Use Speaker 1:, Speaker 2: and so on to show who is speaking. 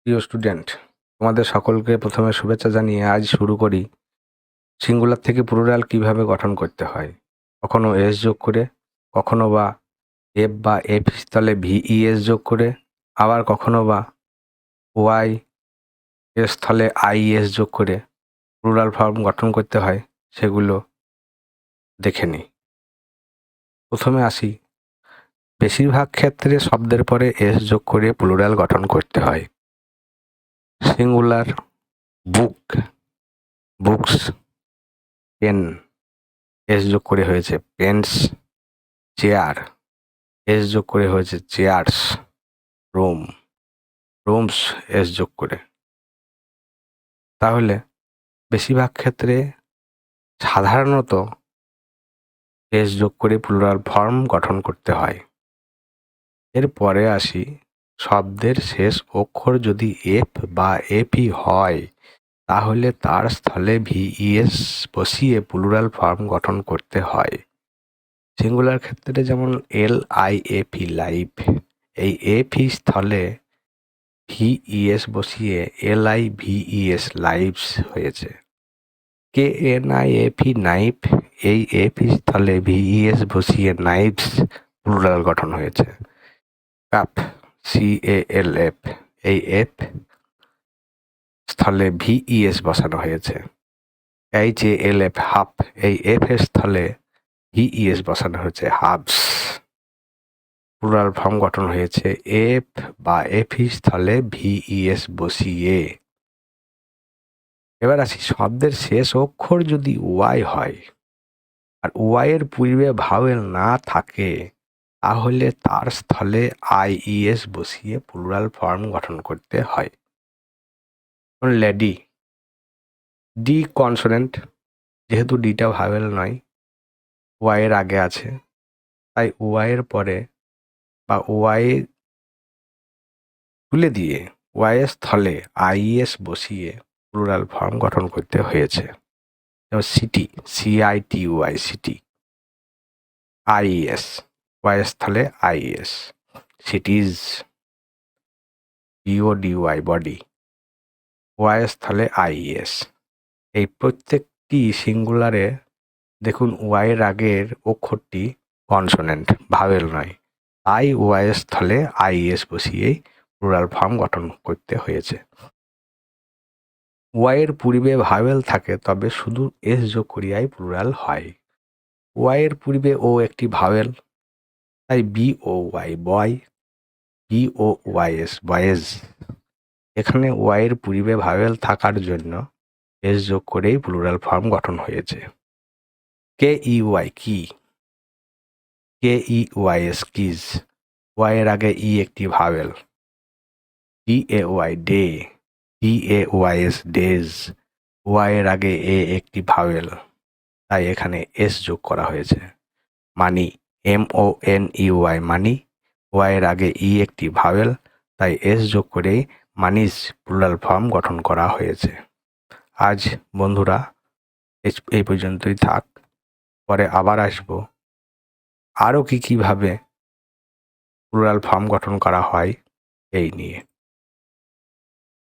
Speaker 1: প্রিয় স্টুডেন্ট, তোমাদের সকলকে প্রথমে শুভেচ্ছা জানিয়ে আজ শুরু করি সিঙ্গুলার থেকে প্লুরাল কিভাবে গঠন করতে হয়। কখনো এস যোগ করে, কখনো বা এফ বা এফ স্থলে ভিইএস যোগ করে, আবার কখনো বা ওয়াই এর স্থলে আইএস যোগ করে প্লুরাল ফর্ম গঠন করতে হয়, সেগুলো দেখে নিই। প্রথমে আসি, বেশিরভাগ ক্ষেত্রে শব্দের পরে এস যোগ করে প্লুরাল গঠন করতে হয়। সিঙ্গুলার বুক, বুকস, পেন এস যোগ করে হয়েছে পেন্স, চেয়ার এস যোগ করে হয়েছে চেয়ার্স, রুম, রুমস এস যোগ করে। তাহলে বেশিরভাগ ক্ষেত্রে সাধারণত এস যোগ করে প্লুরাল ফর্ম গঠন করতে হয়। এরপরে আসি, শব্দের শেষ অক্ষর যদি এফ বা এফই হয় তাহলে তার স্থলে ভিইএস বসিয়ে প্লুরাল ফর্ম গঠন করতে হয়। সিঙ্গুলার ক্ষেত্রে যেমন LIFE লাইফ, এই এফই স্থলে ভিইএস বসিয়ে LIVES লাইভস হয়েছে। KNIFE নাইফ, এই এফই স্থলে ভিইএস বসিয়ে নাইভস প্লুরাল গঠন হয়েছে। কাপ, CALF, এই এফ স্থলে ভিইএস বসানো হয়েছে। HALF হাফ, এই এফ এর স্থলে ভিইএস বসানো হয়েছে হাফস। প্লুরাল ফর্ম গঠন হয়েছে এফ বা এফই স্থলে ভিইএস বসিয়ে। এবার আসি, শব্দের শেষ অক্ষর যদি ওয়াই হয় আর ওয়াই এর পূর্বে ভাওয়েল না থাকে তাহলে তার স্থলে আইইএস বসিয়ে প্লুরাল ফর্ম গঠন করতে হয়। লেডি, ডি কনসোনেন্ট, যেহেতু ডিটা ভাওয়েল নয়, ওয়াই এর আগে আছে, তাই ওয়াই এর পরে বা ওয়াই তুলে দিয়ে ওয়াই এর স্থলে আইইএস বসিয়ে প্লুরাল ফর্ম গঠন করতে হয়েছে। যেমন city, CITY, city, I S, Y এর স্থলে I S. Cities, BODY, body, Y এর স্থলে আইএস। এই প্রত্যেকটি সিঙ্গুলারে দেখুন ওয়াই এর আগের অক্ষরটি কনসোনেন্ট, ভাওয়েল নয়, তাই ওয়াই এর স্থলে আইএস বসিয়েই প্লুরাল ফর্ম গঠন করতে হয়েছে। ওয়াই এর পূর্বে ভাওয়েল থাকে তবে শুধু এস যোগ করিয়াই প্লুরাল হয়। ওয়াই এর পূর্বে ও একটি ভাওয়েল, তাই BOY, বয়, BOYS, বয়েজ। এখানে ওয়াই এর পূর্বে ভাওয়েল থাকার জন্য এস যোগ করেই প্লুরাল ফর্ম গঠন হয়েছে। KEY, কি, KEYS, কিজ, ওয়াই এর আগে ই একটি vowel. DAY, day, DAYS, days, Y এর আগে এ একটি ভাওয়েল, তাই এখানে এস যোগ করা হয়েছে। মানি, MONEY, মানি, ওয়াই এর আগে ই একটি ভাওয়েল, তাই এস যোগ করে মানিজ প্লুরাল ফর্ম গঠন করা হয়েছে। আজ বন্ধুরা এই পর্যন্তই থাক, পরে আবার আসবো আরও কিভাবে প্লুরাল ফর্ম গঠন করা হয় এই নিয়ে।